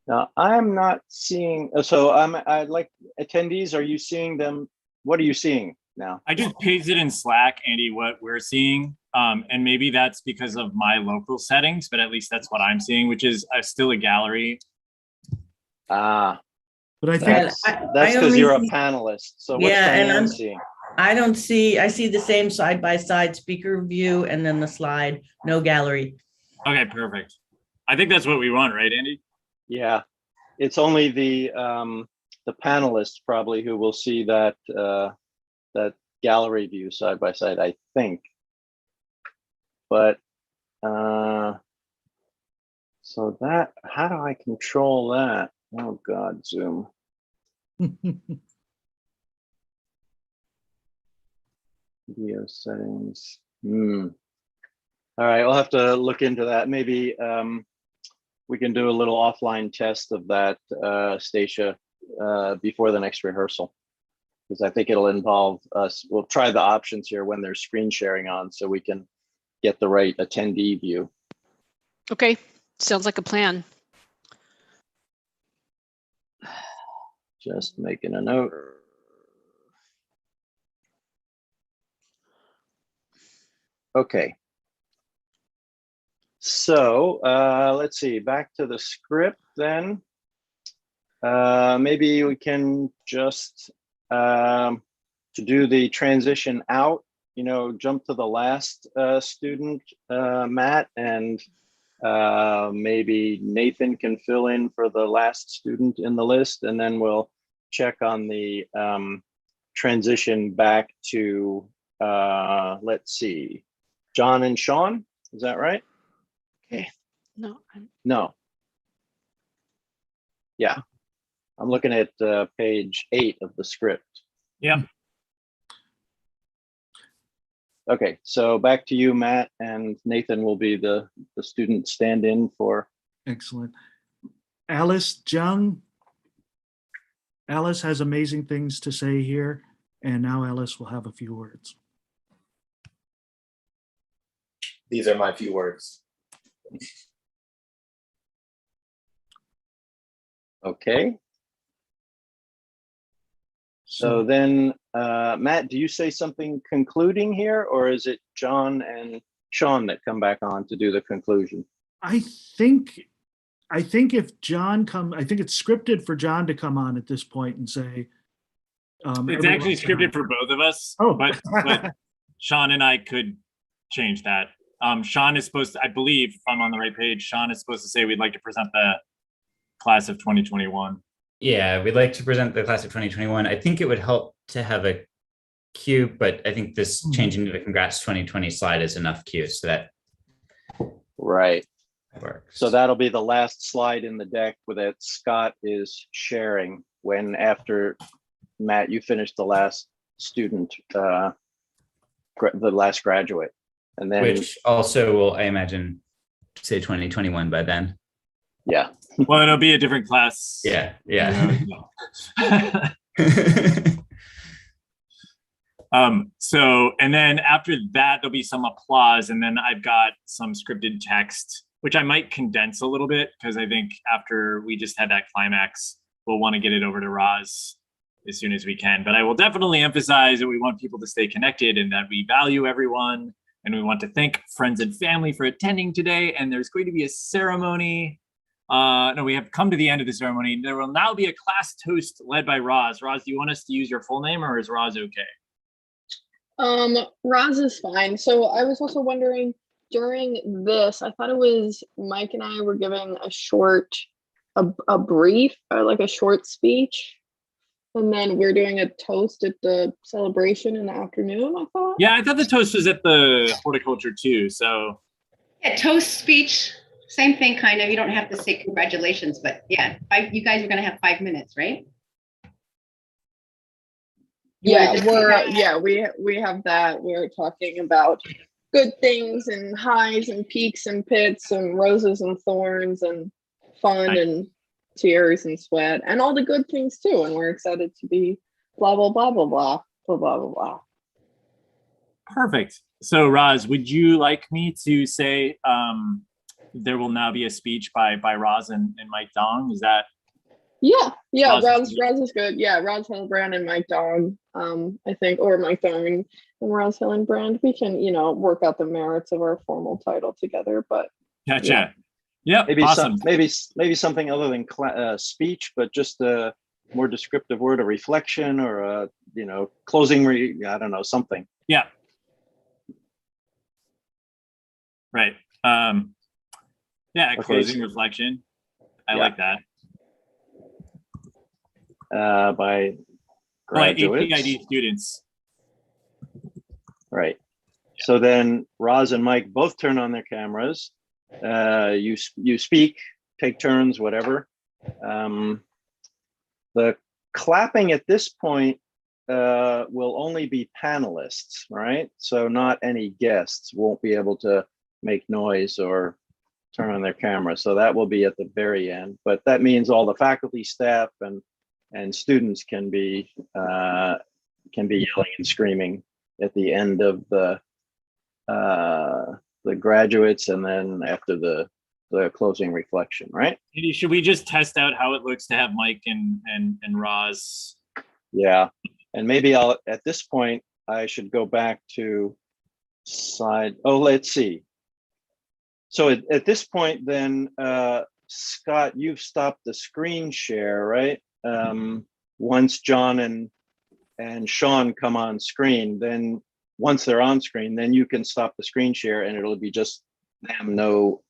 Now, I'm not seeing, so I'd like attendees, are you seeing them? What are you seeing now? I just pasted in Slack, Andy, what we're seeing. And maybe that's because of my local settings, but at least that's what I'm seeing, which is still a gallery. Ah, but I think that's because you're a panelist. So what's Diane seeing? I see the same side-by-side speaker view and then the slide, no gallery. Okay, perfect. I think that's what we want, right, Andy? Yeah, it's only the panelists probably who will see that that gallery view side by side, I think. But so that, how do I control that? Oh God, Zoom. Video settings. All right, I'll have to look into that. Maybe we can do a little offline test of that, Stacia, before the next rehearsal, because I think it'll involve us. We'll try the options here when there's screen sharing on, so we can get the right attendee view. Okay, sounds like a plan. Just making a note. Okay. So let's see, back to the script then. Maybe we can just, to do the transition out, jump to the last student, Matt, and maybe Nathan can fill in for the last student in the list, and then we'll check on the transition back to, let's see, John and Sean, is that right? Okay. No. Yeah, I'm looking at page 8 of the script. Yeah. Okay, so back to you, Matt, and Nathan will be the student stand-in for. Excellent. Alice Jung. Alice has amazing things to say here, and now Alice will have a few words. These are my few words. Okay. So then, Matt, do you say something concluding here, or is it John and Sean that come back on to do the conclusion? I think if John I think it's scripted for John to come on at this point and say. It's actually scripted for both of us. Oh, but Sean and I could change that. Sean is supposed to, I believe, if I'm on the right page, Sean is supposed to say we'd like to present the class of 2021. Yeah, we'd like to present the class of 2021. I think it would help to have a cue, but I think this changing to the congrats 2020 slide is enough cue, so that right works. So that'll be the last slide in the deck that Scott is sharing when, after Matt, you finish the last student, the last graduate, and then which also will, I imagine, say 2021 by then. Yeah. Well, it'll be a different class. Yeah. So, and then after that, there'll be some applause, and then I've got some scripted text, which I might condense a little bit, because I think after we just had that climax, we'll want to get it over to Roz as soon as we can. But I will definitely emphasize that we want people to stay connected and that we value everyone. And we want to thank friends and family for attending today. And there's going to be a ceremony. No, we have come to the end of the ceremony. There will now be a class toast led by Roz. Roz, do you want us to use your full name, or is Roz okay? Roz is fine. So I was also wondering, during this, I thought it was Mike and I were giving a brief, or like a short speech. And then we're doing a toast at the celebration in the afternoon, I thought. Yeah, I thought the toast was at the horticulture too, so. Yeah, toast speech, same thing, kind of. You don't have to say congratulations, but yeah, you guys are gonna have 5 minutes, right? Yeah, we have that. We're talking about good things and highs and peaks and pits and roses and thorns and fun and tears and sweat and all the good things too. And we're excited to be blah, blah, blah, blah, blah, blah, blah, blah, blah. Perfect. So Roz, would you like me to say there will now be a speech by Roz and Mike Dong? Is that? Yeah, Roz is good. Yeah, Roz Hillenbrand and Mike Dong, I think, or Mike Dong and Roz Hillenbrand. We can, work out the merits of our formal title together, but. Gotcha. Yeah, maybe awesome. maybe something other than speech, but just a more descriptive word, a reflection, or a closing. I don't know, something. Yeah. Right. Yeah, a closing reflection. I like that. By graduates. MHCID students. Right. So then Roz and Mike both turn on their cameras. You speak, take turns, whatever. The clapping at this point will only be panelists, right? So not any guests won't be able to make noise or turn on their camera. So that will be at the very end. But that means all the faculty, staff, and students can be yelling and screaming at the end of the graduates, and then after the closing reflection, right? Should we just test out how it looks to have Mike and Roz? Yeah, and maybe at this point I should go back to slide. Oh, let's see. So at this point, then, Scott, you've stopped the screen share, right? Once John and Sean come on screen, then once they're on screen, then you can stop the screen share, and it'll be just them, no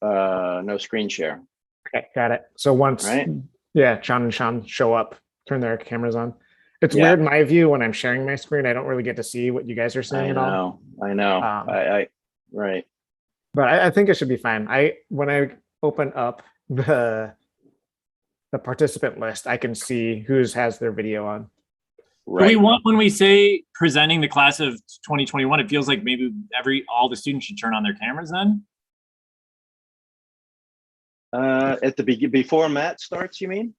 screen share. Okay, got it. So once, right? Yeah, John and Sean show up, turn their cameras on. It's Yeah. weird in my view when I'm sharing my screen. I don't really get to see what you guys are saying at all. I know. Right. But I think it should be fine. When I open up the participant list, I can see who's has their video on. Do we want, when we say presenting the class of 2021, it feels like maybe all the students should turn on their cameras then? At the before Matt starts, you mean?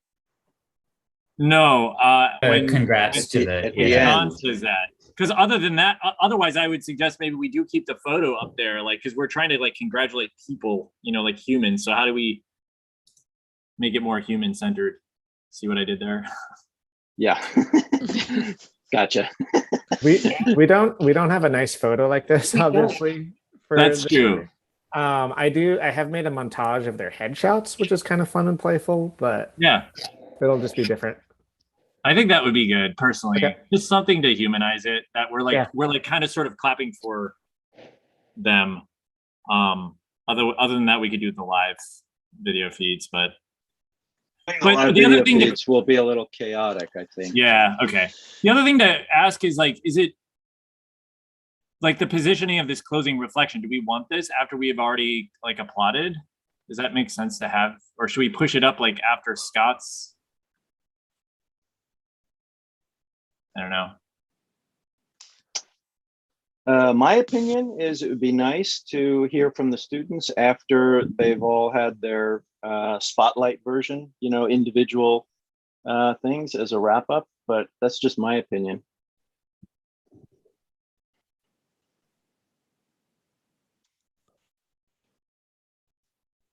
No. Congrats to the John says that. Because other than that, otherwise, I would suggest maybe we do keep the photo up there, like, because we're trying to like congratulate people, like humans. So how do we make it more human centered? See what I did there? Yeah. Gotcha. we don't have a nice photo like this, obviously. That's true. I have made a montage of their headshots, which is kind of fun and playful, but yeah, it'll just be different. I think that would be good, personally. Okay. Just something to humanize it, that we're like kind of sort of clapping for them. Other than that, we could do the live video feeds, but the other thing will be a little chaotic, I think. Yeah, okay. The other thing to ask is like, is it like the positioning of this closing reflection? Do we want this after we have already like applauded? Does that make sense to have, or should we push it up like after Scott's? I don't know. My opinion is it would be nice to hear from the students after they've all had their spotlight version, individual things as a wrap up, but that's just my opinion.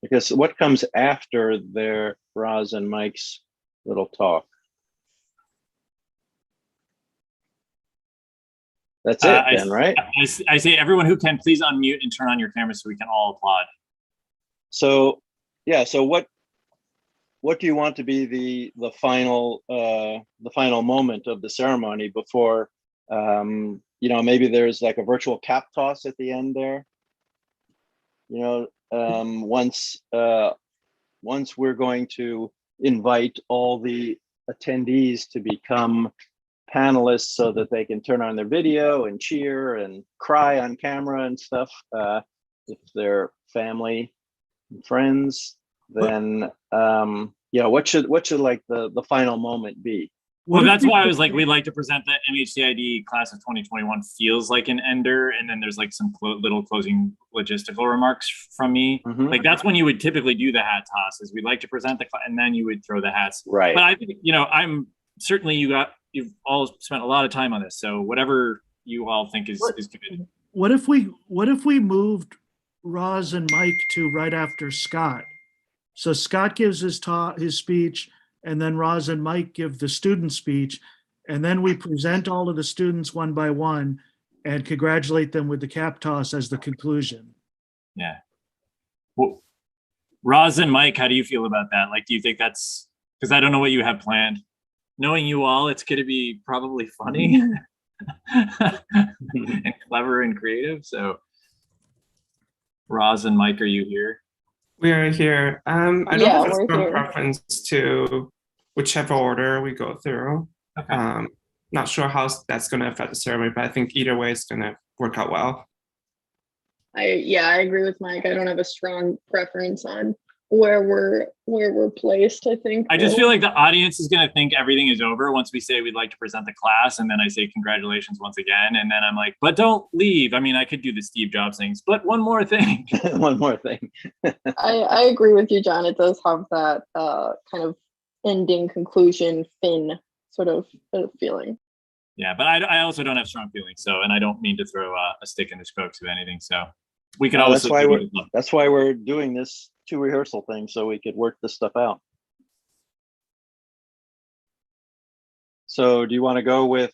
Because what comes after their Roz and Mike's little talk? That's it then, right? I say everyone who can, please unmute and turn on your camera so we can all applaud. So, yeah. So what do you want to be the final moment of the ceremony before, maybe there's like a virtual cap toss at the end there. Once we're going to invite all the attendees to become panelists so that they can turn on their video and cheer and cry on camera and stuff, if they're family and friends, then what should like the final moment be? Well, that's why I was like, we'd like to present the MHCID class of 2021 feels like an ender, and then there's like some little closing logistical remarks from me. Like that's when you would typically do the hat toss, is we'd like to present the and then you would throw the hats. Right. But I think I'm certainly you've all spent a lot of time on this, so whatever you all think is good. What if we moved Roz and Mike to right after Scott? So Scott gives his speech, and then Roz and Mike give the student speech, and then we present all of the students one by one and congratulate them with the cap toss as the conclusion. Yeah. Well, Roz and Mike, how do you feel about that? Like, do you think that's, because I don't know what you have planned. Knowing you all, it's going to be probably funny and clever and creative. So, Roz and Mike, are you here? We are here. I don't have a strong preference to whichever order we go through. Okay. Not sure how that's going to affect the ceremony, but I think either way it's going to work out well. I agree with Mike. I don't have a strong preference on where we're placed, I think. I just feel like the audience is going to think everything is over once we say we'd like to present the class, and then I say congratulations once again, and then I'm like, but don't leave. I mean, I could do the Steve Jobs things, but one more thing. One more thing. I agree with you, John. It does have that kind of ending conclusion fin sort of feeling. Yeah, but I also don't have strong feelings, so, and I don't mean to throw a stick in the spokes of anything, so we could always. That's why we're doing this 2 rehearsal thing, so we could work this stuff out. So do you want to go with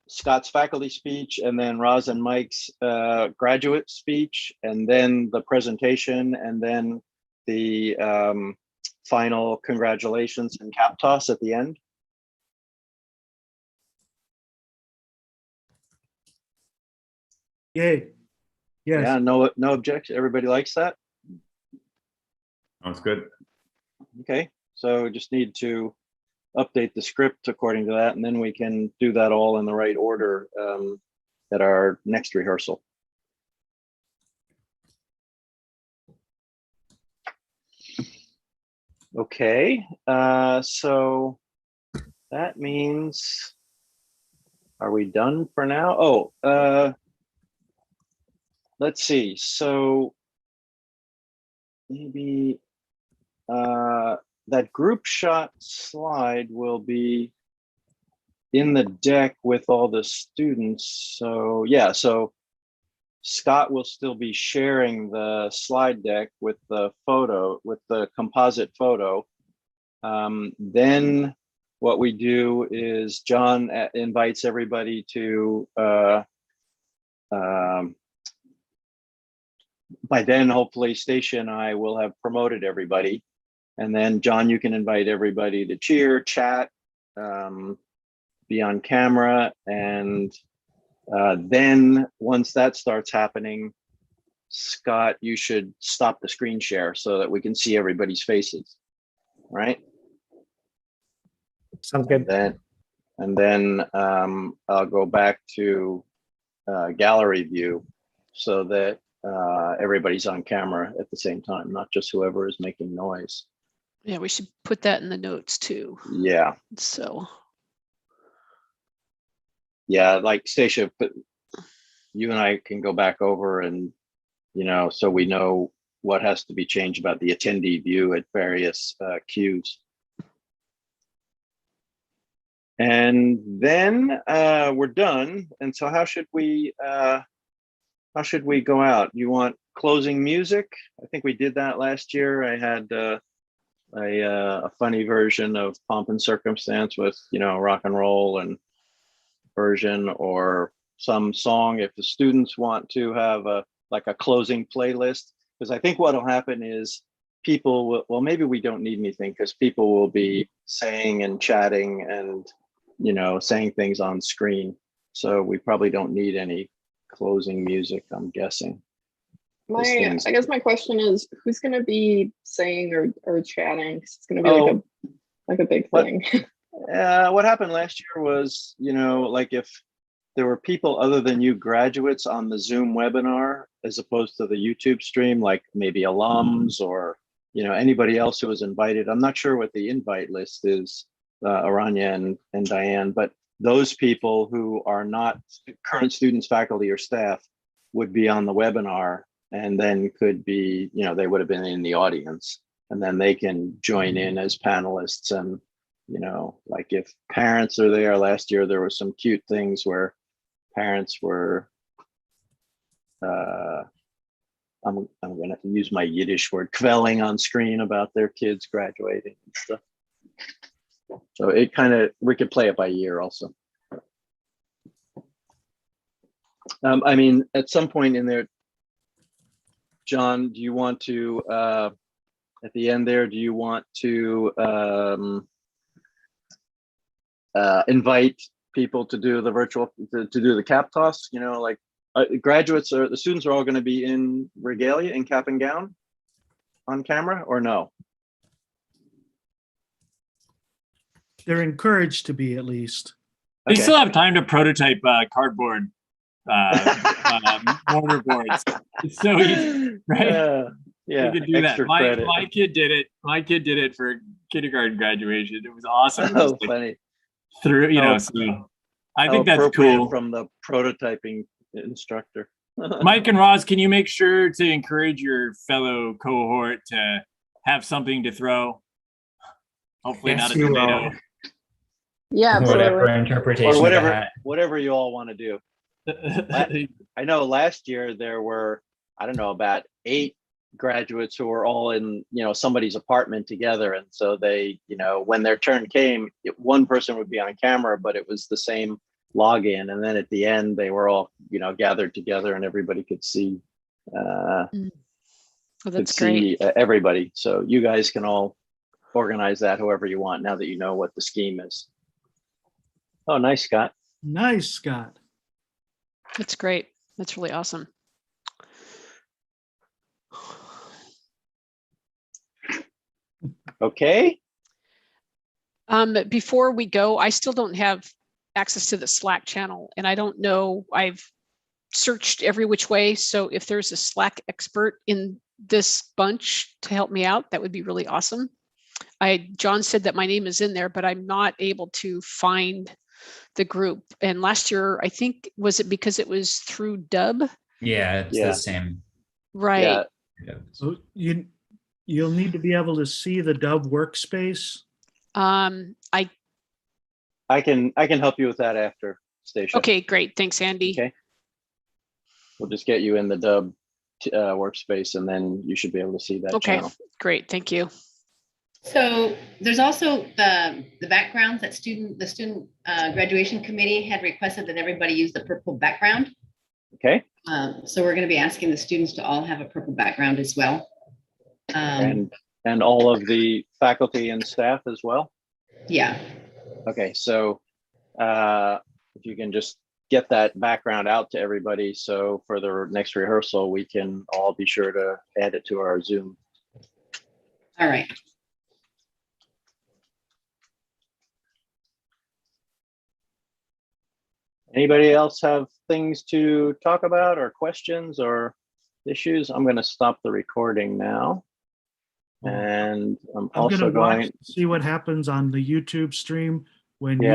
Scott's faculty speech and then Roz and Mike's graduate speech, and then the presentation, and then the final congratulations and cap toss at the end? Yay. Yes. Yeah, no objection. Everybody likes that? Sounds good. Okay, so just need to update the script according to that, and then we can do that all in the right order at our next rehearsal. Okay, so that means, are we done for now? Oh, let's see. So maybe that group shot slide will be in the deck with all the students. So yeah, so Scott will still be sharing the slide deck with the photo, with the composite photo. Then what we do is John invites everybody to, by then, hopefully Stacia and I will have promoted everybody. And then John, you can invite everybody to cheer, chat, be on camera. And then once that starts happening, Scott, you should stop the screen share so that we can see everybody's faces, right? Sounds good. And then I'll go back to gallery view so that everybody's on camera at the same time, not just whoever is making noise. Yeah, we should put that in the notes too. Yeah. So. Yeah, like Stacia, you and I can go back over and, so we know what has to be changed about the attendee view at various cues. And then we're done. And so how should we go out? You want closing music? I think we did that last year. I had a funny version of Pomp and Circumstance with, rock and roll and version, or some song if the students want to have a closing playlist. Because I think what'll happen is people will, well, maybe we don't need anything because people will be saying and chatting and, saying things on screen. So we probably don't need any closing music, I'm guessing. I guess my question is, who's going to be saying or chatting? It's going to be like a big thing. What happened last year was, if there were people other than you graduates on the Zoom webinar, as opposed to the YouTube stream, like maybe alums or, anybody else who was invited. I'm not sure what the invite list is, Aranya and Diane, but those people who are not current students, faculty, or staff would be on the webinar, and then could be, they would have been in the audience, and then they can join in as panelists. And, like if parents are there, last year there were some cute things where parents were, I'm going to use my Yiddish word, kvelling on screen about their kids graduating and stuff. So it we could play it by ear also. I mean, at some point in there, John, do you want to, at the end there, do you want to invite people to do the virtual, to do the cap toss? Graduates, or the students are all going to be in regalia, in cap and gown on camera, or no? They're encouraged to be, at least. They still have time to prototype cardboard mortar boards. It's so easy, right? Yeah, we could do that. extra My credit. my kid did it. My kid did it for kindergarten graduation. It was awesome. It was Oh, like funny. through, you How- know, so I How think that's appropriate cool. from the prototyping instructor. Mike and Roz, can you make sure to encourage your fellow cohort to have something to throw? Hopefully Yes, not a you will. tomato. Yeah, Whatever absolutely. interpretation Or of the whatever, hat. whatever you all want to do. I know last year there were, I don't know, about 8 graduates who were all in, somebody's apartment together. And so they, when their turn came, one person would be on camera, but it was the same login. And then at the end, they were all, gathered together and everybody could see, Well, that's great. everybody. So you guys can all organize that however you want now that you know what the scheme is. Oh, nice, Scott. Nice, Scott. That's great. That's really awesome. Okay. Before we go, I still don't have access to the Slack channel, and I don't know, I've searched every which way. So if there's a Slack expert in this bunch to help me out, that would be really awesome. John said that my name is in there, but I'm not able to find the group. And last year, I think, was it because it was through Dub? Yeah, it's the same. Right. Yeah. So you'll need to be able to see the Dub workspace. I can help you with that after, Stacia. Okay, great. Thanks, Andy. Okay. We'll just get you in the Dub workspace, and then you should be able to see that channel. Great. Thank you. So there's also the backgrounds that the student graduation committee had requested that everybody use the purple background. Okay. So we're going to be asking the students to all have a purple background as well. And all of the faculty and staff as well? Yeah. Okay, so if you can just get that background out to everybody, so for the next rehearsal, we can all be sure to add it to our Zoom. All right. Anybody else have things to talk about or questions or issues? I'm going to stop the recording now. And I'm also going going to see what happens on the YouTube stream when you